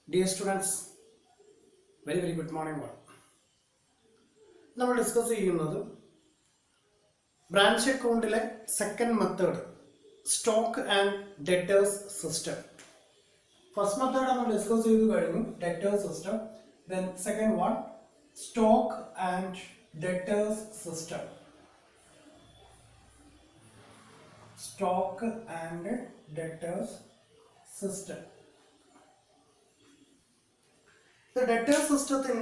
Dear students, very good morning. We will discuss branch account second method, stock and debtors system. First method we will discuss debtors system. Then second one, stock and debtors system. Stock and debtors system. The debtor system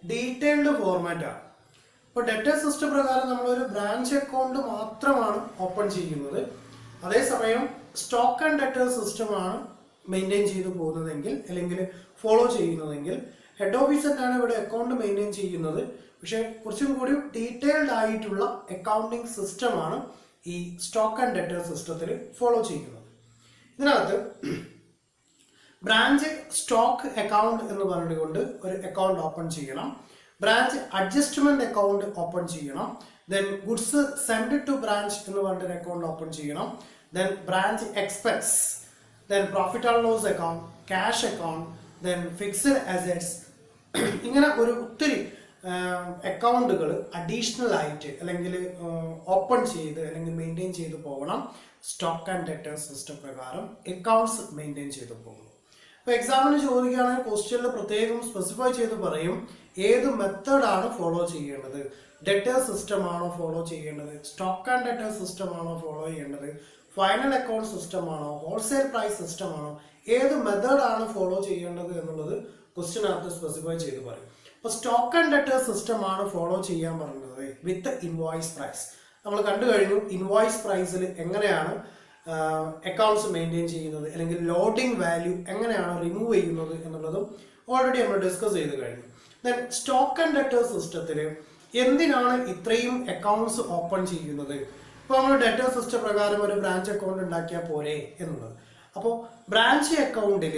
detailed format. ഇപ്പോൾ debtor system പ്രകാരം നമ്മളൊരു branch account മാത്രമാണ് open ചെയ്യുന്നത്. അതേസമയം stock and debtor സിസ്റ്റമാണ് maintain ചെയ്തു പോകുന്നതെങ്കിൽ അല്ലെങ്കിൽ ഫോളോ ചെയ്യുന്നതെങ്കിൽ ഹെഡ് ഓഫീസ് തന്നെയാണ് ഇവിടെ അക്കൗണ്ട് മെയിൻറ്റെയിൻ ചെയ്യുന്നത്. പക്ഷേ കുറച്ചും കൂടി ഡീറ്റെയിൽഡ് ആയിട്ടുള്ള അക്കൗണ്ടിങ് സിസ്റ്റമാണ് ഈ സ്റ്റോക്ക് ആൻഡ് ഡെറ്റർ സിസ്റ്റത്തിൽ ഫോളോ ചെയ്യുന്നത്. ഇതിനകത്ത് ബ്രാഞ്ച് സ്റ്റോക്ക് അക്കൗണ്ട് എന്ന് പറഞ്ഞുകൊണ്ട് ഒരു അക്കൗണ്ട് ഓപ്പൺ ചെയ്യണം. ബ്രാഞ്ച് അഡ്ജസ്റ്റ്മെന്റ് അക്കൗണ്ട് ഓപ്പൺ ചെയ്യണം. Then goods send to branch എന്ന് പറഞ്ഞൊരു അക്കൗണ്ട് ഓപ്പൺ ചെയ്യണം. Then branch expense, then profit and loss account, cash account, then fixed assets, ഇങ്ങനെ ഒരു ഒത്തിരി അക്കൗണ്ടുകൾ അഡീഷണൽ ആയിട്ട് അല്ലെങ്കിൽ ഓപ്പൺ ചെയ്ത് അല്ലെങ്കിൽ മെയിൻറ്റെയിൻ ചെയ്ത് പോകണം. സ്റ്റോക്ക് ആൻഡ് ഡെറ്റർ സിസ്റ്റം പ്രകാരം അക്കൗണ്ട്സ് മെയിൻറ്റെയിൻ ചെയ്ത് പോകുന്നു. അപ്പോൾ എക്സാമിന് ചോദിക്കുകയാണെങ്കിൽ ക്വസ്റ്റ്യനിൽ പ്രത്യേകം സ്പെസിഫൈ ചെയ്ത് പറയും ഏത് മെത്തേഡാണ് ഫോളോ ചെയ്യേണ്ടത്. ഡെറ്റർ സിസ്റ്റം ആണോ ഫോളോ ചെയ്യേണ്ടത്, സ്റ്റോക്ക് ആൻഡ് ഡെറ്റർ സിസ്റ്റം ആണോ ഫോളോ ചെയ്യേണ്ടത്, ഫൈനൽ അക്കൗണ്ട് സിസ്റ്റം ആണോ, ഹോൾസെയിൽ പ്രൈസ് സിസ്റ്റം ആണോ, ഏത് മെത്തേഡാണ് ഫോളോ ചെയ്യേണ്ടത് എന്നുള്ളത് ക്വസ്റ്റ്യനകത്ത് സ്പെസിഫൈ ചെയ്ത് പറയും. അപ്പോൾ സ്റ്റോക്ക് ആൻഡ് ഡെറ്റർ സിസ്റ്റം ആണ് ഫോളോ ചെയ്യാൻ പറയുന്നത് വിത്ത് ഇൻവോയ്സ് പ്രൈസ്. നമ്മൾ കണ്ടു കഴിഞ്ഞു ഇൻവോയ്സ് പ്രൈസിൽ എങ്ങനെയാണ് അക്കൗണ്ട്സ് മെയിൻറ്റെയിൻ ചെയ്യുന്നത് അല്ലെങ്കിൽ ലോഡിംഗ് വാല്യൂ എങ്ങനെയാണ് റിമൂവ് ചെയ്യുന്നത് എന്നുള്ളതും ഓൾറെഡി നമ്മൾ ഡിസ്കസ് ചെയ്ത് കഴിഞ്ഞു. ദെൻ സ്റ്റോക്ക് ആൻഡ് ഡെറ്റർ സിസ്റ്റത്തിൽ എന്തിനാണ് ഇത്രയും അക്കൗണ്ട്സ് ഓപ്പൺ ചെയ്യുന്നത്? ഇപ്പോൾ നമ്മൾ ഡെറ്റർ സിസ്റ്റം പ്രകാരം ഒരു ബ്രാഞ്ച് അക്കൗണ്ട് ഉണ്ടാക്കിയാൽ പോരെ എന്നുള്ളത്. അപ്പോൾ ബ്രാഞ്ച് അക്കൗണ്ടിൽ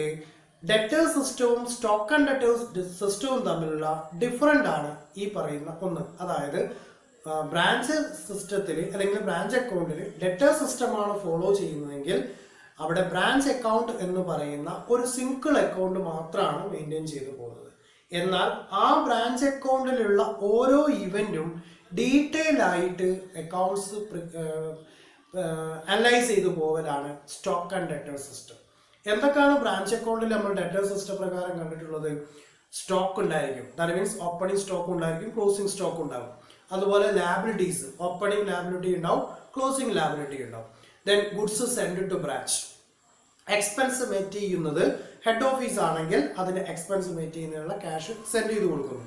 ഡെറ്റർ സിസ്റ്റവും സ്റ്റോക്ക് ആൻഡ് ഡെറ്റർ സിസ്റ്റവും തമ്മിലുള്ള ഡിഫറൻ്റ് ആണ് ഈ പറയുന്ന ഒന്ന്. അതായത് ബ്രാഞ്ച് സിസ്റ്റത്തിൽ അല്ലെങ്കിൽ ബ്രാഞ്ച് അക്കൗണ്ടിൽ ഡെറ്റർ സിസ്റ്റമാണ് ഫോളോ ചെയ്യുന്നതെങ്കിൽ അവിടെ ബ്രാഞ്ച് അക്കൗണ്ട് എന്ന് പറയുന്ന ഒരു സിംഗിൾ അക്കൗണ്ട് മാത്രമാണ് മെയിൻറ്റെയിൻ ചെയ്തു പോകുന്നത്. എന്നാൽ ആ ബ്രാഞ്ച് അക്കൗണ്ടിലുള്ള ഓരോ ഇവന്റും ഡീറ്റെയിൽ ആയിട്ട് അക്കൗണ്ട്സ് അനലൈസ് ചെയ്തു പോകലാണ് സ്റ്റോക്ക് ആൻഡ് ഡെറ്റർ സിസ്റ്റം. എന്തൊക്കെയാണ് ബ്രാഞ്ച് അക്കൗണ്ടിൽ നമ്മൾ ഡെറ്റർ സിസ്റ്റം പ്രകാരം കണ്ടിട്ടുള്ളത്? സ്റ്റോക്ക് ഉണ്ടായിരിക്കും, ദാറ്റ് മീൻസ് ഓപ്പണിംഗ് സ്റ്റോക്ക് ഉണ്ടായിരിക്കും, ക്ലോസിംഗ് സ്റ്റോക്ക് ഉണ്ടാകും. അതുപോലെ ലാബിലിറ്റീസ്, ഓപ്പണിംഗ് ലാബിലിറ്റി ഉണ്ടാവും, ക്ലോസിംഗ് ലാബിലിറ്റി ഉണ്ടാവും. Then goods send to branch. Expense met ചെയ്യുന്നത് ഹെഡ് ഓഫീസ് ആണെങ്കിൽ അതിന് എക്സ്പെൻസ് മെറ്റ് ചെയ്യുന്നതിനുള്ള ക്യാഷ് സെൻഡ് ചെയ്ത് കൊടുക്കുന്നു.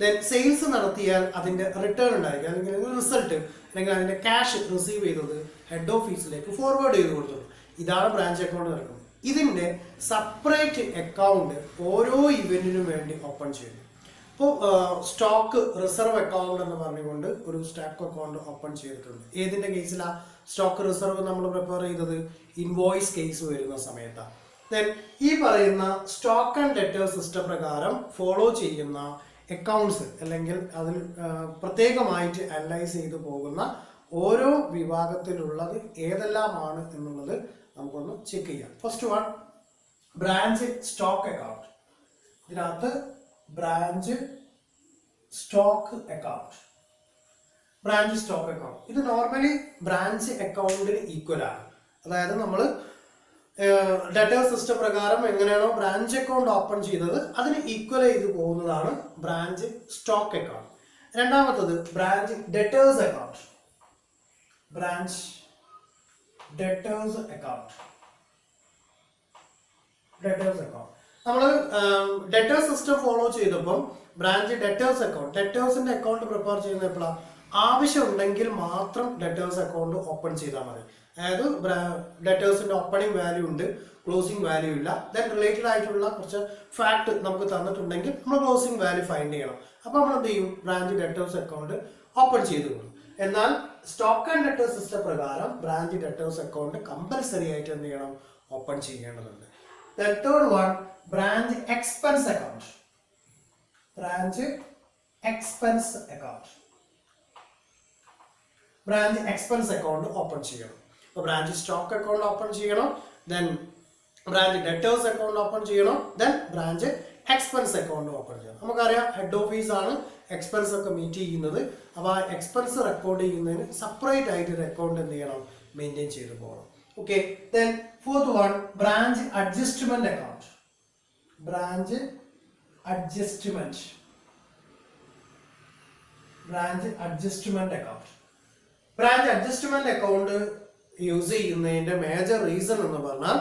ദെൻ സെയിൽസ് നടത്തിയാൽ അതിന്റെ റിട്ടേൺ ഉണ്ടായിരിക്കും അല്ലെങ്കിൽ റിസൾട്ട് അല്ലെങ്കിൽ അതിന്റെ ക്യാഷ് റിസീവ് ചെയ്തത് ഹെഡ് ഓഫീസിലേക്ക് ഫോർവേഡ് ചെയ്ത് കൊടുത്തു. ഇതാണ് ബ്രാഞ്ച് അക്കൗണ്ട് നടക്കുന്നത്. ഇതിന്റെ സെപ്പറേറ്റ് അക്കൗണ്ട് ഓരോ ഇവന്റിനും വേണ്ടി ഓപ്പൺ ചെയ്യുന്നു. ഇപ്പോൾ സ്റ്റോക്ക് റിസർവ് അക്കൗണ്ട് എന്ന് പറഞ്ഞുകൊണ്ട് ഒരു സ്റ്റോക്ക് അക്കൗണ്ട് ഓപ്പൺ ചെയ്തിട്ടുണ്ട്. ഏതിന്റെ കേസിലാണ് സ്റ്റോക്ക് റിസർവ് നമ്മൾ പ്രിപ്പയർ ചെയ്തത്? ഇൻവോയ്സ് കേസ് വരുന്ന സമയത്താണ്. ദെൻ ഈ പറയുന്ന സ്റ്റോക്ക് ആൻഡ് ഡെറ്റർ സിസ്റ്റം പ്രകാരം ഫോളോ ചെയ്യുന്ന അക്കൗണ്ട്സ് അല്ലെങ്കിൽ അതിൽ പ്രത്യേകമായിട്ട് അനലൈസ് ചെയ്തു പോകുന്ന ഓരോ വിഭാഗത്തിലുള്ളത് ഏതെല്ലാമാണ് എന്നുള്ളത് നമുക്കൊന്ന് ചെക്ക് ചെയ്യാം. First one, branch stock account. ഇതിനകത്ത് branch stock account, branch stock account ഇത് നോർമലി ബ്രാഞ്ച് അക്കൗണ്ടിന് ഈക്വൽ ആണ്. അതായത് നമ്മൾ ഡെറ്റർ സിസ്റ്റം പ്രകാരം എങ്ങനെയാണോ ബ്രാഞ്ച് അക്കൗണ്ട് ഓപ്പൺ ചെയ്തത് അതിന് ഈക്വൽ ചെയ്ത് പോകുന്നതാണ് ബ്രാഞ്ച് സ്റ്റോക്ക് അക്കൗണ്ട്. രണ്ടാമത്തത് branch debtors account, branch debtors account, debtors account. നമ്മൾ ഡെറ്റർ സിസ്റ്റം ഫോളോ ചെയ്തപ്പോൾ ബ്രാഞ്ച് ഡെറ്റേഴ്സ് അക്കൗണ്ട്, ഡെറ്റേഴ്സിന്റെ അക്കൗണ്ട് പ്രിപ്പയർ ചെയ്യുന്ന എപ്പോഴാണ്? ആവശ്യമുണ്ടെങ്കിൽ മാത്രം ഡെറ്റേഴ്സ് അക്കൗണ്ട് ഓപ്പൺ ചെയ്താൽ മതി. അതായത് ഡെറ്റേഴ്സിന്റെ ഓപ്പണിംഗ് വാല്യൂ ഉണ്ട്, ക്ലോസിംഗ് വാല്യൂ ഇല്ല. ദെൻ റിലേറ്റഡ് ആയിട്ടുള്ള കുറച്ച് ഫാക്ട് നമുക്ക് തന്നിട്ടുണ്ടെങ്കിൽ നമ്മൾ ക്ലോസിംഗ് വാല്യൂ ഫൈൻഡ് ചെയ്യണം. അപ്പോൾ നമ്മൾ എന്ത് ചെയ്യും? ബ്രാഞ്ച് ഡെറ്റേഴ്സ് അക്കൗണ്ട് ഓപ്പൺ ചെയ്ത് കൊടുക്കും. എന്നാൽ സ്റ്റോക്ക് ആൻഡ് ഡെറ്റർ സിസ്റ്റം പ്രകാരം ബ്രാഞ്ച് ഡെറ്റേഴ്സ് അക്കൗണ്ട് കമ്പൽസറി ആയിട്ട് എന്ത് ചെയ്യണം? ഓപ്പൺ ചെയ്യേണ്ടതുണ്ട്. The third one, branch expense account. Branch expense account. Branch expense account open ചെയ്യണം. അപ്പോൾ ബ്രാഞ്ച് സ്റ്റോക്ക് അക്കൗണ്ട് ഓപ്പൺ ചെയ്യണം. Then branch debtors account open ചെയ്യണം. Then branch expense account open ചെയ്യണം. നമുക്കറിയാം ഹെഡ് ഓഫീസ് ആണ് എക്സ്പെൻസ് ഒക്കെ meet ചെയ്യുന്നത്. അപ്പോൾ ആ എക്സ്പെൻസ് റെക്കോർഡ് ചെയ്യുന്നതിന് സെപ്പറേറ്റ് ആയിട്ട് ഒരു അക്കൗണ്ട് എന്ത് ചെയ്യണം, മെയിൻറ്റെയിൻ ചെയ്ത് പോകണം. Okay, then fourth one branch adjustment account. Branch adjustment account. Branch adjustment account use ചെയ്യുന്നതിന്റെ മേജർ റീസൺ എന്ന് പറഞ്ഞാൽ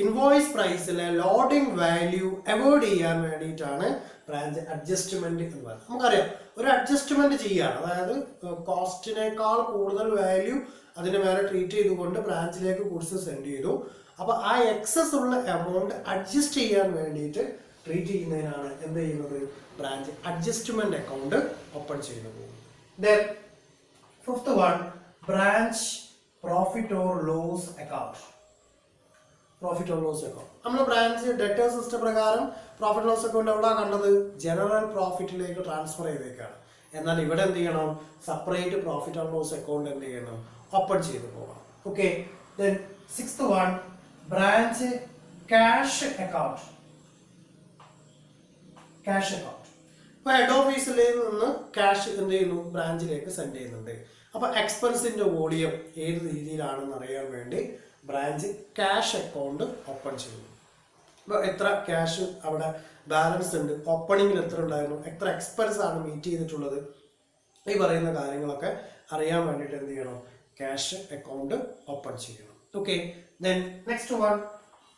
ഇൻവോയ്സ് പ്രൈസിലെ ലോഡിംഗ് വാല്യൂ അവോയ്ഡ് ചെയ്യാൻ വേണ്ടിയിട്ടാണ് ബ്രാഞ്ച് അഡ്ജസ്റ്റ്മെന്റ് എന്ന് പറയുന്നത്. നമുക്കറിയാം ഒരു അഡ്ജസ്റ്റ്മെന്റ് ചെയ്യുകയാണ്, അതായത് കോസ്റ്റിനേക്കാൾ കൂടുതൽ വാല്യൂ അതിന് മേലെ ട്രീറ്റ് ചെയ്തുകൊണ്ട് ബ്രാഞ്ചിലേക്ക് ഗുഡ്സ് സെൻഡ് ചെയ്തു. അപ്പോൾ ആ എക്സസ് ഉള്ള എമൗണ്ട് അഡ്ജസ്റ്റ് ചെയ്യാൻ വേണ്ടിയിട്ട് ട്രീറ്റ് ചെയ്യുന്നതിനാണ് എന്ത് ചെയ്യുന്നത്, ബ്രാഞ്ച് അഡ്ജസ്റ്റ്മെന്റ് അക്കൗണ്ട് ഓപ്പൺ ചെയ്തു പോകും. Then fifth one branch profit or loss account. Profit or loss account നമ്മൾ ബ്രാഞ്ച് ഡെറ്റർ സിസ്റ്റം പ്രകാരം പ്രോഫിറ്റ് ലോസ് അക്കൗണ്ട് എവിടെ കണ്ടത്, ജനറൽ പ്രോഫിറ്റിലേക്ക് ട്രാൻസ്ഫർ ചെയ്തേക്കാണ്. എന്നാൽ ഇവിടെ എന്ത് ചെയ്യണം, separate profit and loss account എന്ത് ചെയ്യണം, ഓപ്പൺ ചെയ്ത് പോകണം. Okay, then sixth one branch cash account. Cash account ഇപ്പൊ ഹെഡ് ഓഫീസിൽ നിന്ന് ക്യാഷ് എന്ത് ചെയ്യുന്നു, ബ്രാഞ്ചിലേക്ക് സെൻഡ് ചെയ്യുന്നുണ്ട്. അപ്പൊ എക്സ്പെൻസിന്റെ വോളിയം ഏത് രീതിയിലാണെന്ന് അറിയാൻ വേണ്ടി ബ്രാഞ്ച് ക്യാഷ് അക്കൗണ്ട് ഓപ്പൺ ചെയ്യുന്നു. അപ്പോൾ എത്ര ക്യാഷ് അവിടെ ബാലൻസ് ഉണ്ട്, ഓപ്പണിങ്ങിൽ എത്ര ഉണ്ടായിരുന്നു, എത്ര എക്സ്പെൻസ് ആണ് മീറ്റ് ചെയ്തിട്ടുള്ളത്, ഈ പറയുന്ന കാര്യങ്ങളൊക്കെ അറിയാൻ വേണ്ടിയിട്ട് എന്ത് ചെയ്യണം, ക്യാഷ് അക്കൗണ്ട് ഓപ്പൺ ചെയ്യണം. Okay, then next one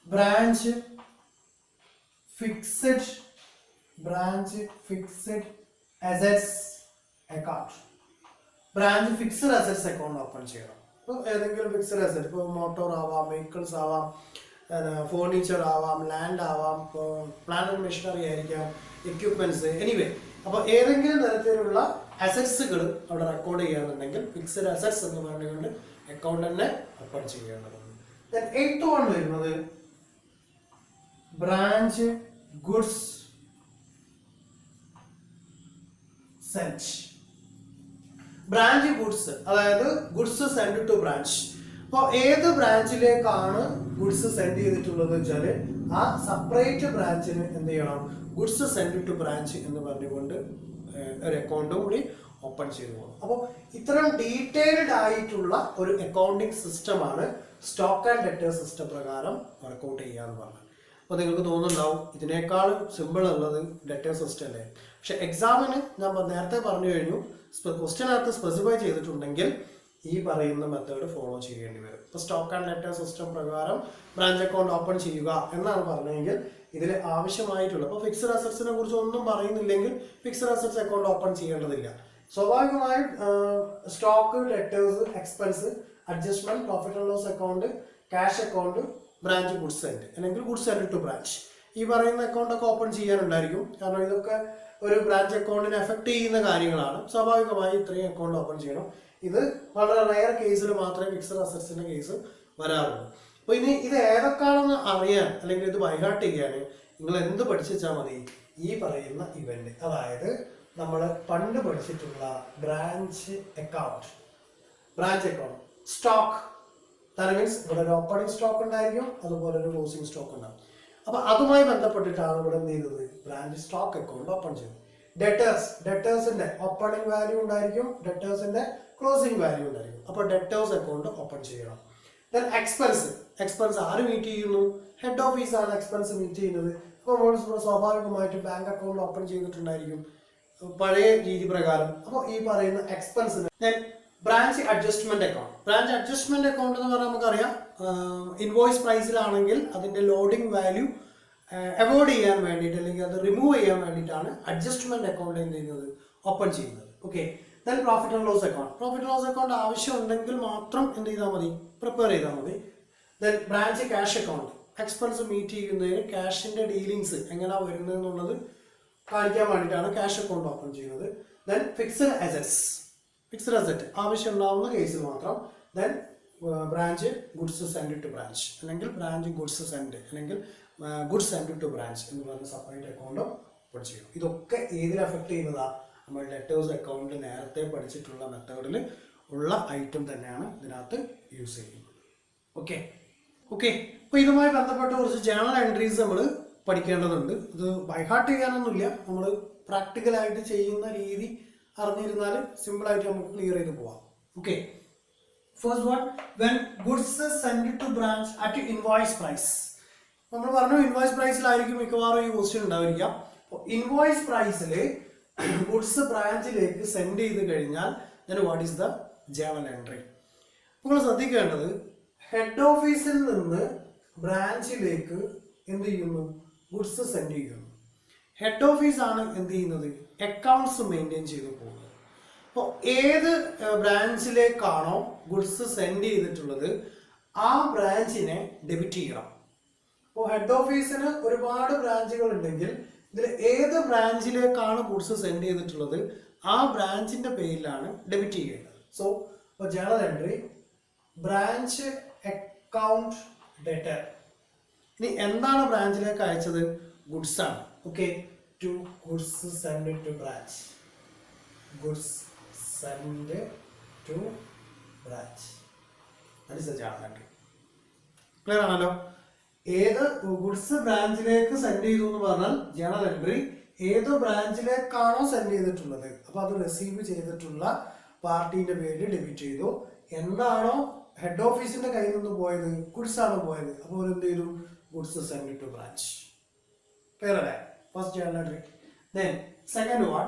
branch fixed assets account. Branch fixed assets account open ചെയ്യണം. ഇപ്പോൾ ഏതെങ്കിലും ഫിക്സഡ് അസറ്റ്, ഇപ്പോൾ മോട്ടോർ ആവാം, വെഹിക്കിൾസ് ആവാം, ഫേർണിച്ചർ ആവാം, ലാൻഡ് ആവാം, ഇപ്പോൾ പ്ലാന്റ് ആൻഡ് മെഷീനറി ആയിരിക്കാം, എക്യുപ്മെന്റ്സ്, എനിവേ. അപ്പോൾ ഏതെങ്കിലും തരത്തിലുള്ള അസറ്റ്സുകൾ അവിടെ റെക്കോർഡ് ചെയ്യാന്നുണ്ടെങ്കിൽ ഫിക്സഡ് അസറ്റ്സ് എന്ന് പറഞ്ഞുകൊണ്ട് അക്കൗണ്ട് തന്നെ ഓപ്പൺ ചെയ്യേണ്ടതുണ്ട്. ദെൻ എയ്ത്ത് വൺ വരുന്നത് branch goods send. Branch goods, അതായത് ഗുഡ്സ് സെൻഡ് ടു ബ്രാഞ്ച്. അപ്പോൾ ഏത് ബ്രാഞ്ചിലേക്കാണ് ഗുഡ്സ് സെൻഡ് ചെയ്തിട്ടുള്ളത് വെച്ചാൽ ആ സെപ്പറേറ്റ് ബ്രാഞ്ചിന് എന്ത് ചെയ്യണം, ഗുഡ്സ് സെൻഡ് ടു ബ്രാഞ്ച് എന്ന് പറഞ്ഞുകൊണ്ട് ഒരു അക്കൗണ്ടും കൂടി ഓപ്പൺ ചെയ്തു പോകും. അപ്പോൾ ഇത്തരം ഡീറ്റെയിൽഡ് ആയിട്ടുള്ള ഒരു അക്കൗണ്ടിങ് സിസ്റ്റമാണ് സ്റ്റോക്ക് ആൻഡ് ഡെറ്റർ സിസ്റ്റം പ്രകാരം വർക്കൗട്ട് ചെയ്യാന്ന് പറഞ്ഞത്. അപ്പോൾ നിങ്ങൾക്ക് തോന്നുന്നുണ്ടാവും ഇതിനേക്കാളും സിമ്പിൾ ഉള്ളത് ഡെറ്റർ സിസ്റ്റം അല്ലേ. പക്ഷെ എക്സാമിന് ഞാൻ നേരത്തെ പറഞ്ഞു കഴിഞ്ഞു, ക്വസ്റ്റ്യനകത്ത് സ്പെസിഫൈ ചെയ്തിട്ടുണ്ടെങ്കിൽ ഈ പറയുന്ന മെത്തേഡ് ഫോളോ ചെയ്യേണ്ടി വരും. ഇപ്പോൾ സ്റ്റോക്ക് ആൻഡ് ഡെറ്റർ സിസ്റ്റം പ്രകാരം ബ്രാഞ്ച് അക്കൗണ്ട് ഓപ്പൺ ചെയ്യുക എന്നാണ് പറഞ്ഞതെങ്കിൽ ഇതിൽ ആവശ്യമായിട്ടുള്ള, ഇപ്പോൾ ഫിക്സഡ് അസറ്റ്സിനെ കുറിച്ച് ഒന്നും പറയുന്നില്ലെങ്കിൽ ഫിക്സഡ് അസറ്റ്സ് അക്കൗണ്ട് ഓപ്പൺ ചെയ്യേണ്ടതില്ല. സ്വാഭാവികമായും stock, debtors, expense, adjustment, profit and loss account, cash account, branch goods send അല്ലെങ്കിൽ ഗുഡ്സ് സെൻഡ് ടു ബ്രാഞ്ച്, ഈ പറയുന്ന അക്കൗണ്ട് ഒക്കെ ഓപ്പൺ ചെയ്യാനുണ്ടായിരിക്കും. കാരണം ഇതൊക്കെ ഒരു ബ്രാഞ്ച് അക്കൗണ്ടിനെ എഫക്ട് ചെയ്യുന്ന കാര്യങ്ങളാണ്. സ്വാഭാവികമായി ഇത്രയും അക്കൗണ്ട് ഓപ്പൺ ചെയ്യണം. ഇത് വളരെ റെയർ കേസിൽ മാത്രമേ ഫിക്സഡ് അസറ്റ്സിന്റെ കേസ് വരാറുള്ളൂ. അപ്പോൾ ഇനി ഇത് ഏതൊക്കെയാണെന്ന് അറിയാൻ അല്ലെങ്കിൽ ഇത് ബൈഹാർട്ട് ചെയ്യാൻ നിങ്ങൾ എന്ത് പഠിച്ചാൽ മതി, ഈ പറയുന്ന ഇവന്റ്, അതായത് നമ്മൾ പണ്ട് പഠിച്ചിട്ടുള്ള branch account, stock, that means ഇവിടെ ഒരു ഓപ്പണിംഗ് സ്റ്റോക്ക് ഉണ്ടായിരിക്കും, അതുപോലെ ഒരു ക്ലോസിംഗ് സ്റ്റോക്ക് ഉണ്ടാകും. അപ്പൊ അതുമായി ബന്ധപ്പെട്ടിട്ടാണ് ഇവിടെ എന്ത് ചെയ്തത്, ബ്രാഞ്ച് സ്റ്റോക്ക് അക്കൗണ്ട് ഓപ്പൺ ചെയ്തത്. ഡെറ്റേഴ്സിന്റെ ഓപ്പണിംഗ് വാല്യൂ ഉണ്ടായിരിക്കും, ഡെറ്റേഴ്സിന്റെ ക്ലോസിംഗ് വാല്യൂ ഉണ്ടായിരിക്കും. അപ്പൊ ഡെറ്റേഴ്സ് അക്കൗണ്ട് ഓപ്പൺ ചെയ്യണം. ദെൻ എക്സ്പെൻസ് ആര് മീറ്റ് ചെയ്യുന്നു, ഹെഡ് ഓഫീസ് ആണ് എക്സ്പെൻസ് മീറ്റ് ചെയ്യുന്നത്. അപ്പോൾ സ്വാഭാവികമായിട്ട് ബാങ്ക് അക്കൗണ്ട് ഓപ്പൺ ചെയ്തിട്ടുണ്ടായിരിക്കും പഴയ രീതി പ്രകാരം. അപ്പോൾ ഈ പറയുന്ന എക്സ്പെൻസിന് ബ്രാഞ്ച് അഡ്ജസ്റ്റ്മെന്റ് അക്കൗണ്ട് എന്ന് പറഞ്ഞാൽ നമുക്കറിയാം, ഇൻവോയ്സ് പ്രൈസിലാണെങ്കിൽ അതിന്റെ ലോഡിംഗ് വാല്യൂ അവോയ്ഡ് ചെയ്യാൻ വേണ്ടിയിട്ട് അല്ലെങ്കിൽ അത് റിമൂവ് ചെയ്യാൻ വേണ്ടിയിട്ടാണ് അഡ്ജസ്റ്റ്മെന്റ് അക്കൗണ്ട് എന്ത് ചെയ്യുന്നത്, ഓപ്പൺ ചെയ്യുന്നത്. Okay, then profit and loss account ആവശ്യമുണ്ടെങ്കിൽ മാത്രം എന്ത് ചെയ്താൽ മതി, പ്രിപ്പയർ ചെയ്താൽ മതി. Then branch cash account, expense meet ചെയ്യുന്നതിന് ക്യാഷിന്റെ ഡീലിങ്സ് എങ്ങനെയാണ് വരുന്നത് എന്നുള്ളത് കാണിക്കാൻ വേണ്ടിയിട്ടാണ് ക്യാഷ് അക്കൗണ്ട് ഓപ്പൺ ചെയ്യുന്നത്. ദെൻ ഫിക്സഡ് അസറ്റ് ആവശ്യം ഉണ്ടാവുന്ന കേസിൽ മാത്രം. Then branch goods send to branch അല്ലെങ്കിൽ ബ്രാഞ്ച് ഗുഡ്സ് സെൻഡ് അല്ലെങ്കിൽ ഗുഡ്സ് സെൻഡ് ടു ബ്രാഞ്ച് എന്ന് പറഞ്ഞ സെപ്പറേറ്റ് അക്കൗണ്ട് ഓപ്പൺ ചെയ്യും. ഇതൊക്കെ ഏതിൽ എഫക്ട് ചെയ്യുന്നതാ, നമ്മൾ ഡെറ്റേഴ്സ് അക്കൗണ്ട് നേരത്തെ പഠിച്ചിട്ടുള്ള മെത്തേഡിൽ ഉള്ള ഐറ്റം തന്നെയാണ് ഇതിനകത്ത് യൂസ് ചെയ്യുന്നത്. ഓക്കെ, ഓക്കെ, അപ്പോൾ ഇതുമായി ബന്ധപ്പെട്ട കുറച്ച് ജേണൽ എൻട്രീസ് നമ്മൾ പഠിക്കേണ്ടതുണ്ട്. ഇത് ബൈഹാർട്ട് ചെയ്യാനൊന്നുമില്ല, നമ്മൾ പ്രാക്ടിക്കലായിട്ട് ചെയ്യുന്ന രീതി അറിഞ്ഞിരുന്നാൽ സിമ്പിളായിട്ട് നമുക്ക് ക്ലിയർ ചെയ്ത് പോവാം. Okay, first one, when goods send to branch at invoice price. നമ്മൾ പറഞ്ഞു ഇൻവോയ്സ് പ്രൈസിലായിരിക്കും മിക്കവാറും ഈ ക്വസ്റ്റ്യൻ ഉണ്ടായിരിക്കാം. അപ്പോൾ ഇൻവോയ്സ് പ്രൈസിൽ ഗുഡ്സ് ബ്രാഞ്ചിലേക്ക് സെൻഡ് ചെയ്ത് കഴിഞ്ഞാൽ then what is the journal entry? നിങ്ങൾ ശ്രദ്ധിക്കേണ്ടത് ഹെഡ് ഓഫീസിൽ നിന്ന് ബ്രാഞ്ചിലേക്ക് എന്ത് ചെയ്യുന്നു, ഗുഡ്സ് സെൻഡ് ചെയ്യുന്നു. ഹെഡ് ഓഫീസാണ് എന്ത് ചെയ്യുന്നത്, അക്കൗണ്ട്സ് മെയിൻറ്റെയിൻ ചെയ്ത് പോകുന്നത്. അപ്പോൾ ഏത് ബ്രാഞ്ചിലേക്കാണോ ഗുഡ്സ് സെൻഡ് ചെയ്തിട്ടുള്ളത് ആ ബ്രാഞ്ചിനെ ഡെബിറ്റ് ചെയ്യണം. അപ്പോൾ ഹെഡ് ഓഫീസിന് ഒരുപാട് ബ്രാഞ്ചുകൾ ഉണ്ടെങ്കിൽ ഇതിൽ ഏത് ബ്രാഞ്ചിലേക്കാണ് ഗുഡ്സ് സെൻഡ് ചെയ്തിട്ടുള്ളത് ആ ബ്രാഞ്ചിന്റെ പേരിലാണ് ഡെബിറ്റ് ചെയ്യേണ്ടത്. So journal entry branch account debtor. ഇനി എന്താണ് ബ്രാഞ്ചിലേക്ക് അയച്ചത്, ഗുഡ്സ് ആണ്. Okay, to goods send to branch, goods send to branch, that is the journal entry. Clear ആണല്ലോ? ഏത് ഗുഡ്സ് ബ്രാഞ്ചിലേക്ക് സെൻഡ് ചെയ്തു എന്ന് പറഞ്ഞാൽ ജേണൽ എൻട്രി ഏത് ബ്രാഞ്ചിലേക്കാണോ സെൻഡ് ചെയ്തിട്ടുള്ളത് അപ്പൊ അത് റിസീവ് ചെയ്തിട്ടുള്ള പാർട്ടിന്റെ പേര് ഡെബിറ്റ് ചെയ്തു. എന്താണോ ഹെഡ് ഓഫീസിന്റെ കയ്യിൽ നിന്ന് പോയത്, ഗുഡ്സ് ആണ് പോയത്, അപ്പോൾ എന്ത് ചെയ്തു, goods send to branch. Clear അല്ലേ? First journal entry. Then second one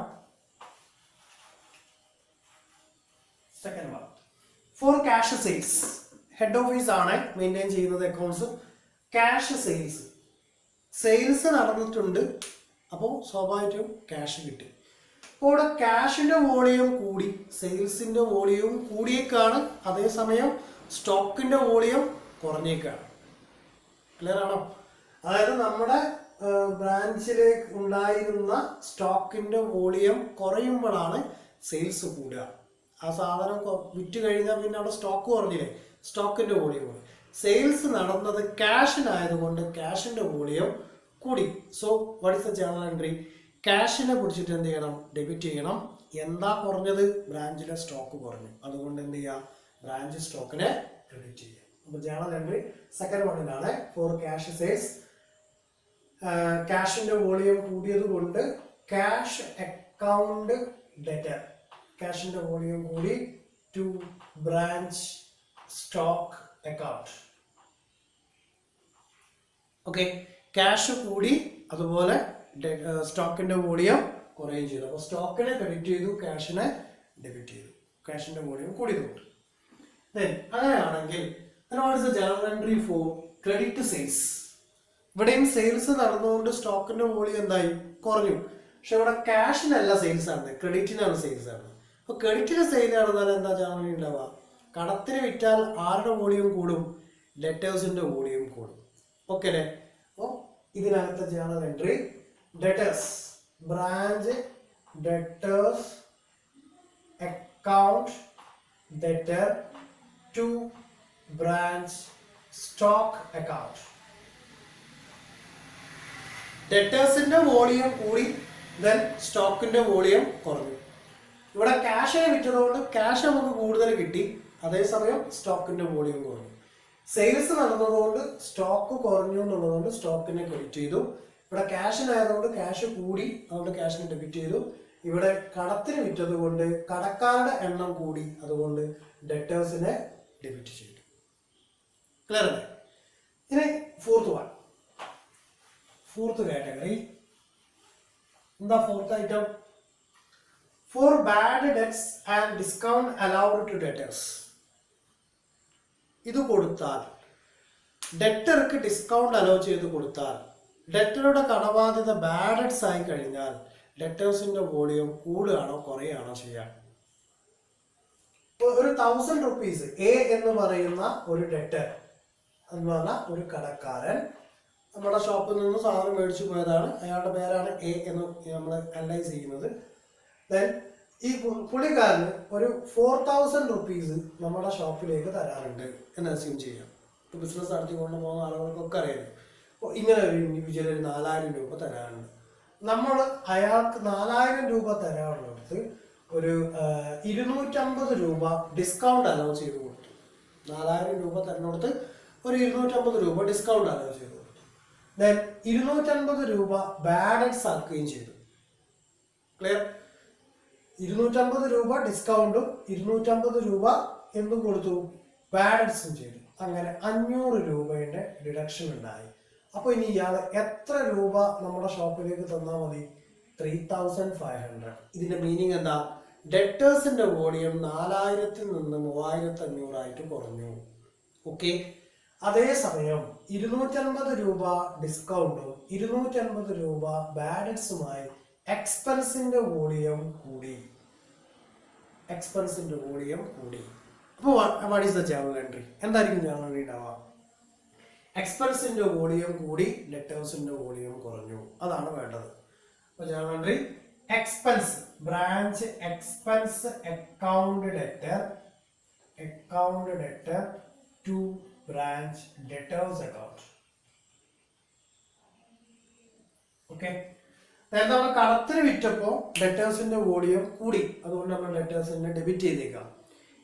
for cash sales. Head office ആണ് മെയിൻറ്റെയിൻ ചെയ്യുന്നത് അക്കൗണ്ട്സ്. ക്യാഷ് സെയിൽസ് നടന്നിട്ടുണ്ട്, അപ്പോൾ സ്വാഭാവികമായിട്ടും ക്യാഷ് കിട്ടി. അപ്പോൾ ഇവിടെ ക്യാഷിന്റെ വോളിയം കൂടി, സെയിൽസിന്റെ വോളിയം കൂടിയേക്കാണ്, അതേസമയം സ്റ്റോക്കിന്റെ വോളിയം കുറഞ്ഞേക്കാണ്. ക്ലിയർ ആണോ? അതായത് നമ്മുടെ ബ്രാഞ്ചിലേക്ക് ഉണ്ടായിരുന്ന സ്റ്റോക്കിന്റെ വോളിയം കുറയുമ്പോഴാണ് സെയിൽസ് കൂടുക. ആ സാധനം വിറ്റ് കഴിഞ്ഞാൽ പിന്നെ അവിടെ സ്റ്റോക്ക് കുറഞ്ഞില്ലേ, സ്റ്റോക്കിന്റെ വോളിയം കൂടി. സെയിൽസ് നടന്നത് ക്യാഷിനായതുകൊണ്ട് ക്യാഷിന്റെ വോളിയം കൂടി. So what is the journal entry, ക്യാഷിനെ കുറിച്ചിട്ട് എന്ത് ചെയ്യണം, ഡെബിറ്റ് ചെയ്യണം. എന്താ കുറഞ്ഞത്, ബ്രാഞ്ചിലെ സ്റ്റോക്ക് കുറഞ്ഞു, അതുകൊണ്ട് എന്ത് ചെയ്യാം, ബ്രാഞ്ച് സ്റ്റോക്കിനെ ക്രെഡിറ്റ് ചെയ്യാം. അപ്പോൾ ജേണൽ എൻട്രി സെക്കൻഡ് വണ്ണിലാണ് ഫോർ ക്യാഷ് സെയിൽസ്. ക്യാഷിന്റെ വോളിയം കൂടിയത് കൊണ്ട് ക്യാഷ് അക്കൗണ്ട് ഡെറ്റർ, ക്യാഷിന്റെ വോളിയം കൂടി to branch stock account. Okay, cash കൂടി അതുപോലെ സ്റ്റോക്കിന്റെ വോളിയം കുറയുകയും ചെയ്തു. അപ്പോൾ സ്റ്റോക്കിനെ ക്രെഡിറ്റ് ചെയ്തു, ക്യാഷിനെ ഡെബിറ്റ് ചെയ്തു, ക്യാഷിന്റെ വോളിയം കൂടിയതുകൊണ്ട്. അങ്ങനെയാണെങ്കിൽ journal entry four credit sales. ഇവിടെയും സെയിൽസ് നടന്നുകൊണ്ട് സ്റ്റോക്കിന്റെ വോളിയം എന്തായി, കുറഞ്ഞു. പക്ഷെ ഇവിടെ ക്യാഷിനല്ല സെയിൽസ് ആണ്, ക്രെഡിറ്റിനാണ് സെയിൽസ് ആണ്. അപ്പോൾ ക്രെഡിറ്റിന് സെയിൽ നടന്നാൽ എന്താ ജേണൽ ഉണ്ടാവുക, കടത്തിന് വിറ്റാൽ ആരുടെ വോളിയം കൂടും, ഡെറ്റേഴ്സിന്റെ വോളിയം കൂടും. ഓക്കെ അല്ലേ? അപ്പോൾ ഇതിനകത്ത് journal entry debtors, branch debtors account debtor to branch stock account. ഡെറ്റേഴ്സിന്റെ വോളിയം കൂടി, ദെൻ സ്റ്റോക്കിന്റെ വോളിയം കുറഞ്ഞു. ഇവിടെ ക്യാഷിനെ വിറ്റതുകൊണ്ട് ക്യാഷ് നമുക്ക് കൂടുതൽ കിട്ടി, അതേസമയം സ്റ്റോക്കിന്റെ വോളിയം കുറഞ്ഞു. സെയിൽസ് നടന്നതുകൊണ്ട് സ്റ്റോക്ക് കുറഞ്ഞു എന്നുള്ളതുകൊണ്ട് സ്റ്റോക്കിനെ ക്രെഡിറ്റ് ചെയ്തു. ഇവിടെ ക്യാഷിനായതുകൊണ്ട് ക്യാഷ് കൂടി, അതുകൊണ്ട് ക്യാഷിനെ ഡെബിറ്റ് ചെയ്തു. ഇവിടെ കടത്തിന് വിറ്റത് കൊണ്ട് കടക്കാരുടെ എണ്ണം കൂടി, അതുകൊണ്ട് ഡെറ്റേഴ്സിനെ ഡെബിറ്റ് ചെയ്തു. ക്ലിയർ അല്ലേ? ഇനി ഫോർത്ത് കാറ്റഗറി എന്താ, fourth item for bad debts and discount allowed to debtors. ഇത് കൊടുത്താൽ, ഡെറ്റർക്ക് ഡിസ്കൗണ്ട് അലോ ചെയ്ത് കൊടുത്താൽ, ഡെറ്ററുടെ കടബാധ്യത ബാഡ് ഡെറ്റ്സ് ആയി കഴിഞ്ഞാൽ ഡെറ്റേഴ്സിന്റെ വോളിയം കൂടുകയാണോ കുറയുകയാണോ ചെയ്യാൻ. ഒരു 1000 rupees എ എന്ന് പറയുന്ന ഒരു ഡെറ്റർ എന്ന് പറഞ്ഞാൽ ഒരു കടക്കാരൻ നമ്മുടെ ഷോപ്പിൽ നിന്ന് സാധനം മേടിച്ചു പോയതാണ്, അയാളുടെ പേരാണ് എ എന്ന് നമ്മൾ അനലൈസ് ചെയ്യുന്നത്. ദെൻ ഈ പുള്ളിക്കാരന് ഒരു 4000 rupees നമ്മുടെ ഷോപ്പിലേക്ക് തരാറുണ്ട് എന്ന് അസ്യൂം ചെയ്യാം. ഇപ്പോൾ ബിസിനസ് നടത്തിക്കൊണ്ട് പോകുന്ന ആളുകൾക്കൊക്കെ അറിയാം. അപ്പോൾ ഇങ്ങനെ ഒരു ഇൻഡിവിജ്വൽ 4000 രൂപ തരാറുണ്ട്. നമ്മൾ അയാൾക്ക് 4000 രൂപ തരാനുള്ളത് ഒരു 250 രൂപ ഡിസ്കൗണ്ട് അലൗ ചെയ്ത് കൊടുത്തു. 4000 രൂപ തരുന്നിടത്ത് ഒരു 250 രൂപ ഡിസ്കൗണ്ട് അലോ ചെയ്തു. ദെൻ 250 രൂപ ബാലൻസ് ആക്കുകയും ചെയ്തു. ക്ലിയർ? 250 രൂപ ഡിസ്കൗണ്ടും 250 രൂപ എന്തും കൊടുത്തു, ബാലൻസും ചെയ്തു. അങ്ങനെ 500 രൂപയുടെ ഡിഡക്ഷൻ ഉണ്ടായി. അപ്പോൾ ഇനി ഇയാൾ എത്ര രൂപ നമ്മുടെ ഷോപ്പിലേക്ക് തന്നാൽ മതി? 3500. ഇതിന്റെ മീനിങ് എന്താ? ഡെറ്റേഴ്സിന്റെ വോളിയം 4000 നിന്ന് 3500 ആയിട്ട് കുറഞ്ഞു. ഓക്കെ. അതേസമയം 250 രൂപ ഡിസ്കൗണ്ടും 250 രൂപ ബാലൻസുമായി എക്സ്പെൻസിന്റെ വോളിയം കൂടി. എക്സ്പെൻസിന്റെ വോളിയം കൂടി. അപ്പോൾ what is the journal entry? എന്തായിരിക്കും ജേർണൽ എൻട്രി ഉണ്ടാവുക? എക്സ്പെൻസിന്റെ വോളിയം കൂടി, ഡെറ്റേഴ്സിന്റെ വോളിയം കുറഞ്ഞു. അതാണ് വേണ്ടത്. അപ്പോൾ journal entry expense, branch expense account debtor to branch debtors account. Okay. നേരത്തെ നമ്മൾ കടത്തിന് വിറ്റപ്പോ ഡെറ്റേഴ്സിന്റെ വോളിയം കൂടി, അതുകൊണ്ട് നമ്മൾ ഡെറ്റേഴ്സിനെ ഡെബിറ്റ് ചെയ്തേക്കാം.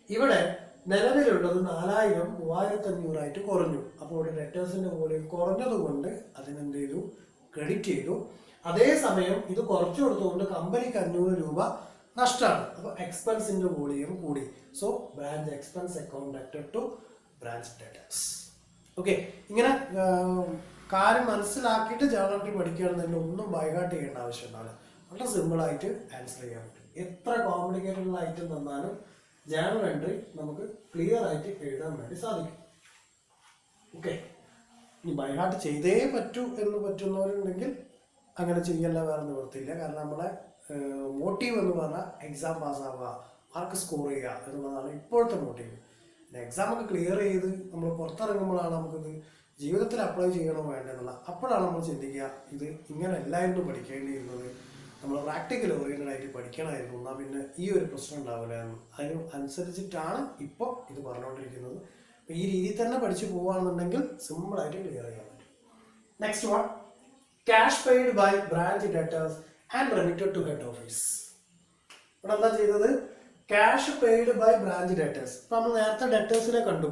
ഇവിടെ നിലവിലുള്ളത് 4000 3500 ആയിട്ട് കുറഞ്ഞു. അപ്പോൾ ഡെറ്റേഴ്സിന്റെ വോളിയം കുറഞ്ഞത് കൊണ്ട് അതിനെന്ത് ചെയ്തു? ക്രെഡിറ്റ് ചെയ്തു. അതേസമയം ഇത് കുറച്ചു കൊടുത്തുകൊണ്ട് കമ്പനിക്ക് 500 രൂപ നഷ്ടമാണ്. അപ്പോൾ എക്സ്പെൻസിന്റെ വോളിയം കൂടി. So branch expense account debtor to branch debtors. Okay. ഇങ്ങനെ കാര്യം മനസ്സിലാക്കിയിട്ട് ജേർണൽ എൻട്രി പഠിക്കുകയാണെന്നുണ്ടെങ്കിൽ ഒന്നും ബൈഹാർട്ട് ചെയ്യേണ്ട ആവശ്യമുണ്ടാവില്ല. വളരെ സിമ്പിളായിട്ട് ആൻസർ ചെയ്യാൻ പറ്റും. എത്ര കോംപ്ലിക്കേറ്റഡ് ഐറ്റം തന്നാലും ജേർണൽ എൻട്രി നമുക്ക് ക്ലിയർ ആയിട്ട് എഴുതാൻ വേണ്ടി സാധിക്കും. ഓക്കെ. ഇനി ബൈഹാർട്ട് ചെയ്തേ പറ്റൂ എന്ന് പറ്റുന്നവരുണ്ടെങ്കിൽ അങ്ങനെ ചെയ്യല്ല, വേറെ നിവൃത്തിയില്ല. കാരണം നമ്മളെ മോട്ടീവ് എന്ന് പറഞ്ഞാൽ എക്സാം പാസ്സാവുക, മാർക്ക് സ്കോർ ചെയ്യുക എന്നുള്ളതാണ് ഇപ്പോഴത്തെ മോട്ടീവ്. എക്സാം ഒക്കെ ക്ലിയർ ചെയ്ത് നമ്മൾ പുറത്തിറങ്ങുമ്പോഴാണ് നമുക്കിത് ജീവിതത്തിൽ അപ്ലൈ ചെയ്യണോ വേണ്ടെന്നുള്ള. അപ്പോഴാണ് നമ്മൾ ചിന്തിക്കുക ഇത് ഇങ്ങനെ എല്ലാവരും പഠിക്കേണ്ടിയിരുന്നത്, നമ്മൾ പ്രാക്ടിക്കൽ ഓറിയൻറ്റഡ് ആയിട്ട് പഠിക്കണമായിരുന്നു, എന്നാൽ പിന്നെ ഈ ഒരു പ്രശ്നം ഉണ്ടാവില്ല. അതിന് അനുസരിച്ചിട്ടാണ് ഇപ്പോൾ ഇത് പറഞ്ഞുകൊണ്ടിരിക്കുന്നത്. അപ്പോൾ ഈ രീതിയിൽ തന്നെ പഠിച്ചു പോവുകയാണെന്നുണ്ടെങ്കിൽ സിമ്പിളായിട്ട് ക്ലിയർ ചെയ്യാൻ പറ്റും. Next one, cash paid by branch debtors and remitted to head office. ഇവിടെ എന്താ ചെയ്തത്? Cash paid by branch debtors. ഇപ്പം നമ്മൾ നേരത്തെ ഡെറ്റേഴ്സിനെ കണ്ടു.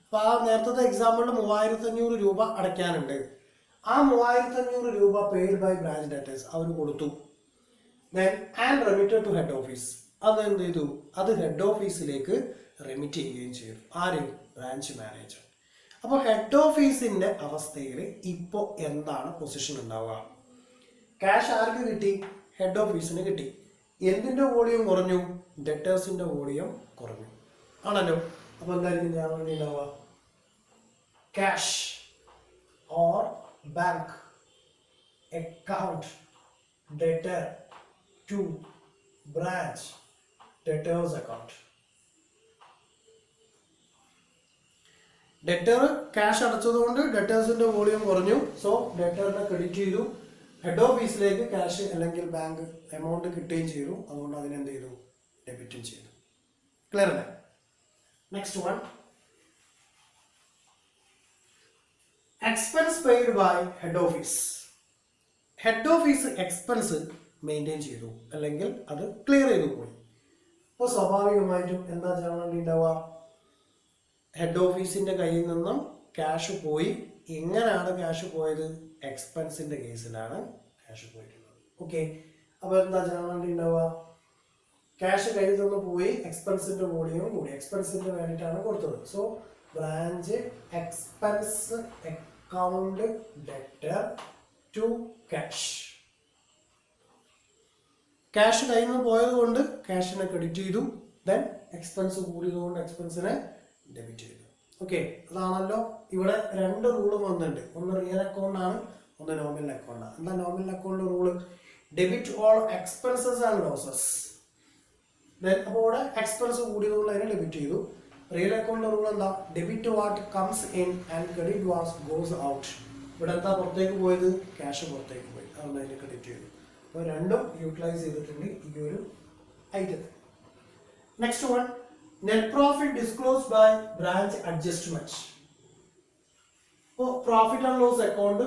അപ്പോൾ ആ നേരത്തെ എക്സാമ്പിളിൽ 3500 രൂപ അടയ്ക്കാനുണ്ട്. ആ 3500 രൂപ പെയ്ഡ് ബൈ ബ്രാഞ്ച് ഡെറ്റേഴ്സ് അവർ കൊടുത്തു. Then and remitted to head office. അത് എന്ത് ചെയ്തു? അത് ഹെഡ് ഓഫീസിലേക്ക് റെമിറ്റ് ചെയ്യുകയും ചെയ്തു. ആര്? Branch manager. അപ്പോൾ ഹെഡ് ഓഫീസിന്റെ അവസ്ഥയിൽ ഇപ്പോൾ എന്താണ് പൊസിഷൻ ഉണ്ടാവുക? ക്യാഷ് ആർക്ക് കിട്ടി? ഹെഡ് ഓഫീസിന് കിട്ടി. എന്തിന്റെ വോളിയം കുറഞ്ഞു? ഡെറ്റേഴ്സിന്റെ വോളിയം കുറഞ്ഞു ആണല്ലോ. അപ്പോൾ എന്തായിരിക്കും ഞാൻ വേണ്ടി ഉണ്ടാവുക? Cash or bank account debtor to branch debtors account. Debtor cash അടച്ചതുകൊണ്ട് ഡെറ്റേഴ്സിന്റെ വോളിയം കുറഞ്ഞു. സോ ഡെറ്ററിനെ ക്രെഡിറ്റ് ചെയ്തു. ഹെഡ് ഓഫീസിലേക്ക് ക്യാഷ് അല്ലെങ്കിൽ ബാങ്ക് എമൗണ്ട് കിട്ടുകയും ചെയ്തു. അതുകൊണ്ട് അതിനെന്ത് ചെയ്തു? ഡെബിറ്റും ചെയ്തു. ക്ലിയർ അല്ലേ? Next one, expense paid by head office. Head office expense maintain ചെയ്തു അല്ലെങ്കിൽ അത് ക്ലിയർ ചെയ്തു പോയി. അപ്പോൾ സ്വാഭാവികമായിട്ടും എന്താ ചെയ്യാൻ വേണ്ടി ഉണ്ടാവുക? ഹെഡ് ഓഫീസിന്റെ കയ്യിൽ നിന്നും ക്യാഷ് പോയി. എങ്ങനെയാണ് ക്യാഷ് പോയത്? എക്സ്പെൻസിന്റെ കേസിലാണ് ക്യാഷ് പോയിട്ടുള്ളത്. ഓക്കെ. അപ്പോൾ എന്താ ചെയ്യാൻ വേണ്ടി ഉണ്ടാവുക? ക്യാഷ് കയ്യിൽ നിന്ന് പോയി, എക്സ്പെൻസിന്റെ വോളിയം കൂടി. എക്സ്പെൻസിന് വേണ്ടിയിട്ടാണ് കൊടുത്തത്. So branch expense account debtor to cash. Cash കയ്യിൽ നിന്ന് പോയത് കൊണ്ട് ക്യാഷിനെ ക്രെഡിറ്റ് ചെയ്തു. ദെൻ എക്സ്പെൻസ് കൂടിയതുകൊണ്ട് എക്സ്പെൻസിനെ ഡെബിറ്റ് ചെയ്തു. ഓക്കെ. അതാണല്ലോ ഇവിടെ രണ്ട് റൂളും വന്നിട്ടുണ്ട്. ഒന്ന് റിയൽ അക്കൗണ്ട് ആണ്, ഒന്ന് നോമിനൽ അക്കൗണ്ട് ആണ്. എന്താ nominal account rule? Debit all expenses and losses. Then അപ്പോൾ ഇവിടെ എക്സ്പെൻസ് കൂടിയതുകൊണ്ട് അതിനെ ഡെബിറ്റ് ചെയ്തു. റിയൽ അക്കൗണ്ട് റൂൾ എന്താ? Debit what comes in and credit what goes out. ഇവിടെ എന്താ പുറത്തേക്ക് പോയത്? ക്യാഷ് പുറത്തേക്ക് പോയി, അതുകൊണ്ട് അതിനെ ക്രെഡിറ്റ് ചെയ്തു. അപ്പോൾ രണ്ടും യൂട്ടിലൈസ് ചെയ്തിട്ടുണ്ട് ഈ ഒരു item. Next one, net profit disclosed by branch adjustment. അപ്പോൾ profit and loss account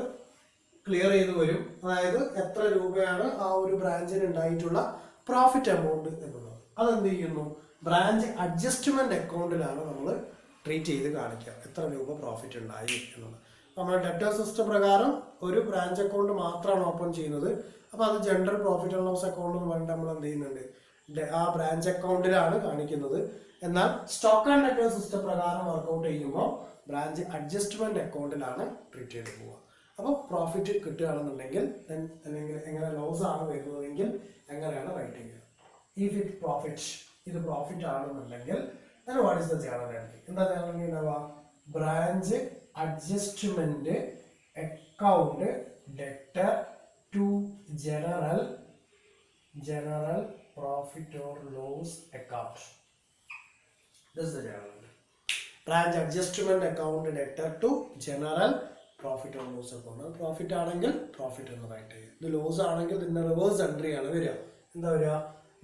clear ചെയ്ത് വരും. അതായത് എത്ര രൂപയാണ് ആ ഒരു ബ്രാഞ്ചിന് ഉണ്ടായിട്ടുള്ള പ്രോഫിറ്റ് എമൗണ്ട് എന്നുള്ളത്. അതെന്ത് ചെയ്യുന്നു? ബ്രാഞ്ച് അഡ്ജസ്റ്റ്മെന്റ് അക്കൗണ്ടിലാണ് നമ്മൾ ട്രീറ്റ് ചെയ്ത് കാണിക്കുക എത്ര രൂപ പ്രോഫിറ്റ് ഉണ്ടായി എന്നുള്ളത്. നമ്മുടെ ഡെറ്റർ സിസ്റ്റം പ്രകാരം ഒരു ബ്രാഞ്ച് അക്കൗണ്ട് മാത്രമാണ് ഓപ്പൺ ചെയ്യുന്നത്. അപ്പോൾ അത് general profit and loss account എന്ന് പറഞ്ഞിട്ട് നമ്മൾ എന്ത് ചെയ്യുന്നുണ്ട്, ആ ബ്രാഞ്ച് അക്കൗണ്ടിലാണ് കാണിക്കുന്നത്. എന്നാൽ സ്റ്റോക്ക് ആൻഡ് ഡെറ്റർ സിസ്റ്റം പ്രകാരം വർക്കൗട്ട് ചെയ്യുമ്പോൾ ബ്രാഞ്ച് അഡ്ജസ്റ്റ്മെന്റ് അക്കൗണ്ടിലാണ് ട്രീറ്റ് ചെയ്ത് പോവുക. അപ്പോൾ പ്രോഫിറ്റ് കിട്ടുകയാണെന്നുണ്ടെങ്കിൽ അല്ലെങ്കിൽ എങ്ങനെ ലോസ് ആണ് വരുന്നതെങ്കിൽ എങ്ങനെയാണ് റൈറ്റ് ചെയ്യുക. ഇഫ് ഇറ്റ് പ്രോഫിറ്റ്, ഇത് പ്രോഫിറ്റ് ആണെന്നുണ്ടെങ്കിൽ what is the journal entry? എന്താ ജേണൽ എൻട്രി ഉണ്ടാവുക? Branch adjustment account debtor to general profit or loss account. This is the journal entry. Branch adjustment account debtor to general profit or loss account. Profit ആണെങ്കിൽ profit എന്ന് right ചെയ്യുക. ഇത് loss ആണെങ്കിൽ ഇതിന്റെ reverse entry ആണ് വരിക. എന്താ വരിക?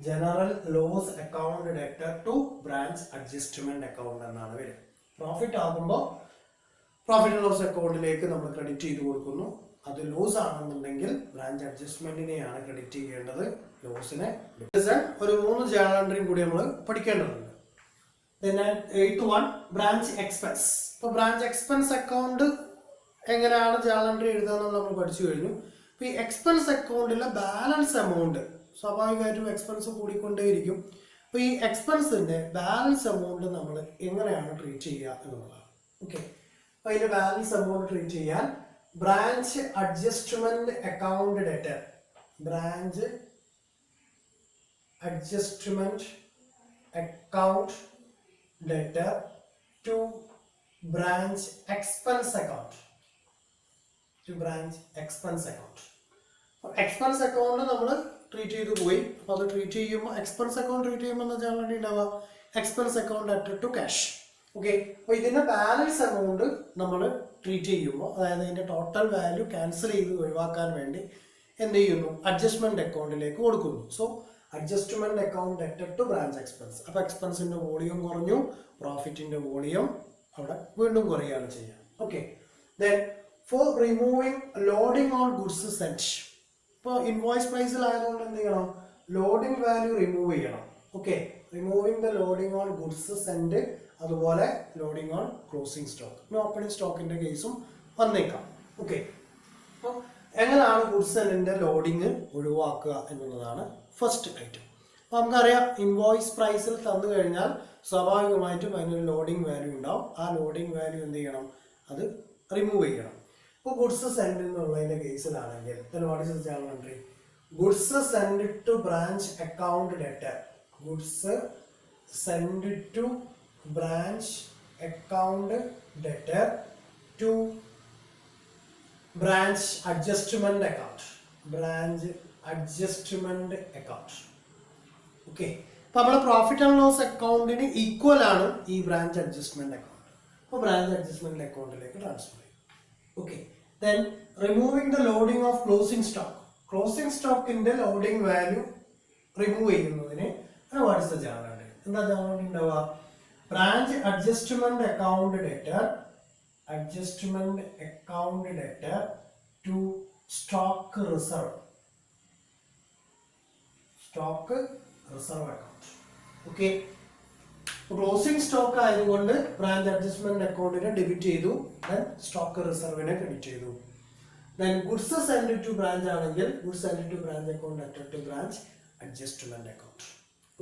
General loss account debtor to branch adjustment account എന്നാണ് വരിക. പ്രോഫിറ്റ് ആകുമ്പോൾ പ്രോഫിറ്റ് ആൻഡ് ലോസ് അക്കൗണ്ടിലേക്ക് നമ്മൾ ക്രെഡിറ്റ് ചെയ്ത് കൊടുക്കുന്നു. അത് ലോസ് ആണെന്നുണ്ടെങ്കിൽ ബ്രാഞ്ച് അഡ്ജസ്റ്റ്മെന്റിനെയാണ് ക്രെഡിറ്റ് ചെയ്യേണ്ടത്, ലോസിനെ. ഒരു 3 ജേണൽ എൻട്രിയും കൂടി നമ്മൾ പഠിക്കേണ്ടതുണ്ട്. Then 8th one, branch expense. ഇപ്പോൾ ബ്രാഞ്ച് എക്സ്പെൻസ് അക്കൗണ്ട് എങ്ങനെയാണ് ജേണൽ എൻട്രി എഴുതുക എന്നുള്ളത് നമ്മൾ പഠിച്ചു കഴിഞ്ഞു. ഇപ്പോൾ ഈ എക്സ്പെൻസ് അക്കൗണ്ടിലെ ബാലൻസ് എമൗണ്ട് സ്വാഭാവികമായിട്ടും എക്സ്പെൻസ് കൂടിക്കൊണ്ടേയിരിക്കും. അപ്പോൾ ഈ എക്സ്പെൻസിന്റെ ബാലൻസ് എമൗണ്ട് നമ്മൾ എങ്ങനെയാണ് ട്രീറ്റ് ചെയ്യുക എന്നുള്ളതാണ്. ഓക്കെ, അപ്പോൾ ഇതിന്റെ ബാലൻസ് എമൗണ്ട് ട്രീറ്റ് ചെയ്യാൻ branch adjustment account debtor, branch adjustment account debtor to branch expense account, to branch expense account. Expense account നമ്മൾ ട്രീറ്റ് ചെയ്ത് പോയി. അപ്പോൾ അത് ട്രീറ്റ് ചെയ്യുമ്പോൾ എക്സ്പെൻസ് അക്കൗണ്ട് ട്രീറ്റ് ചെയ്യുമ്പോൾ എന്താ ചെയ്യാൻ വേണ്ടി ഉണ്ടാവുക? Expense account debtor to cash. Okay, അപ്പോൾ ഇതിന്റെ ബാലൻസ് എമൗണ്ട് നമ്മൾ ട്രീറ്റ് ചെയ്യുമ്പോൾ, അതായത് ഇതിന്റെ ടോട്ടൽ വാല്യൂ ക്യാൻസൽ ചെയ്ത് ഒഴിവാക്കാൻ വേണ്ടി എന്ത് ചെയ്യുന്നു? അഡ്ജസ്റ്റ്മെന്റ് അക്കൗണ്ടിലേക്ക് കൊടുക്കുന്നു. So adjustment account debtor to branch expense. അപ്പോൾ എക്സ്പെൻസിന്റെ വോളിയം കുറഞ്ഞു, പ്രോഫിറ്റിന്റെ വോളിയം അവിടെ വീണ്ടും കുറയുകയാണ് ചെയ്യുക. Okay, then four removing loading on goods saint. ഇപ്പോൾ ഇൻവോയ്സ് പ്രൈസിലായതുകൊണ്ട് എന്ത് ചെയ്യണം? ലോഡിംഗ് വാല്യൂ റിമൂവ് ചെയ്യണം. Okay, removing the loading on goods saint, അതുപോലെ ലോഡിംഗ് ഓൺ ക്ലോസിംഗ് സ്റ്റോക്ക്. പിന്നെ ഓപ്പണിംഗ് സ്റ്റോക്കിന്റെ കേസും വന്നേക്കാം. ഓക്കെ, അപ്പോൾ എങ്ങനെയാണ് ഗുഡ്സ് സെന്റിന്റെ ലോഡിങ് ഒഴിവാക്കുക എന്നുള്ളതാണ് ഫസ്റ്റ് ഐറ്റം. അപ്പോൾ നമുക്കറിയാം, ഇൻവോയ്സ് പ്രൈസിൽ തന്നു കഴിഞ്ഞാൽ സ്വാഭാവികമായിട്ടും അതിനൊരു ലോഡിംഗ് വാല്യൂ ഉണ്ടാവും. ആ ലോഡിംഗ് വാല്യൂ എന്ത് ചെയ്യണം? അത് റിമൂവ് ചെയ്യണം. ഇപ്പോൾ ഗുഡ്സ് സെൻഡ് എന്നുള്ളതിൻ്റെ കേസിലാണെങ്കിൽ what is the journal entry? Goods send to branch account debtor, goods send to branch account debtor to branch adjustment account, branch adjustment account. Okay, അപ്പോൾ നമ്മുടെ പ്രോഫിറ്റ് ആൻഡ് ലോസ് അക്കൗണ്ടിന് equal ആണ് ഈ branch adjustment account. അപ്പോൾ branch adjustment അക്കൗണ്ടിലേക്ക് transfer ചെയ്യും. Okay, then removing the loading of closing stock, closing സ്റ്റോക്കിന്റെ loading value remove ചെയ്യുന്നതിന് what is the journal entry? എന്താ ജേണൽ എൻട്രി ഉണ്ടാവുക? Branch adjustment account debtor, adjustment account debtor to stock reserve, stock reserve account. Okay, closing stock ആയതുകൊണ്ട് branch adjustment അക്കൗണ്ടിനെ debit ചെയ്തു, then stock റിസർവിനെ credit ചെയ്തു. Then goods send to branch ആണെങ്കിൽ goods send to branch account debtor to branch adjustment account.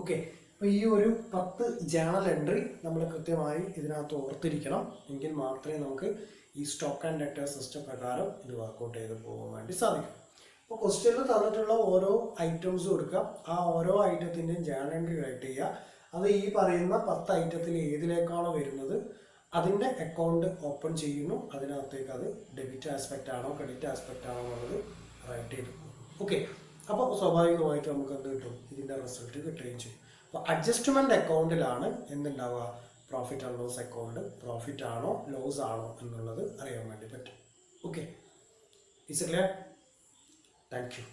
Okay, അപ്പോൾ ഈ ഒരു 10 journal entry നമ്മൾ കൃത്യമായി ഇതിനകത്ത് ഓർത്തിരിക്കണം. എങ്കിൽ മാത്രമേ നമുക്ക് ഈ സ്റ്റോക്ക് ആൻഡ് ഡെറ്റർ സിസ്റ്റം പ്രകാരം ഇത് വർക്കൗട്ട് ചെയ്ത് പോകാൻ വേണ്ടി സാധിക്കും. അപ്പോൾ ക്വസ്റ്റ്യനിൽ തന്നിട്ടുള്ള ഓരോ ഐറ്റംസ് കൊടുക്കുക, ആ ഓരോ ഐറ്റത്തിൻ്റെയും ജേണൽ എൻട്രി റൈറ്റ് ചെയ്യുക. അത് ഈ പറയുന്ന 10 ഐറ്റത്തിൽ ഏതിലേക്കാണോ വരുന്നത് അതിൻ്റെ അക്കൗണ്ട് ഓപ്പൺ ചെയ്യുന്നു, അതിനകത്തേക്ക് അത് ഡെബിറ്റ് ആസ്പെക്റ്റ് ആണോ ക്രെഡിറ്റ് ആസ്പെക്റ്റ് ആണോ എന്നുള്ളത് റൈറ്റ് ചെയ്ത് പോകും. ഓക്കെ, അപ്പോൾ സ്വാഭാവികമായിട്ട് നമുക്ക് എന്ത് കിട്ടും? ഇതിൻ്റെ റിസൾട്ട് കിട്ടുകയും ചെയ്യും. അപ്പോൾ അഡ്ജസ്റ്റ്മെന്റ് അക്കൗണ്ടിലാണ് എന്തുണ്ടാവുക? Profit and loss account profit ആണോ ലോസ് ആണോ എന്നുള്ളത് അറിയാൻ വേണ്ടി പറ്റും. Okay, it's clear? Thank U.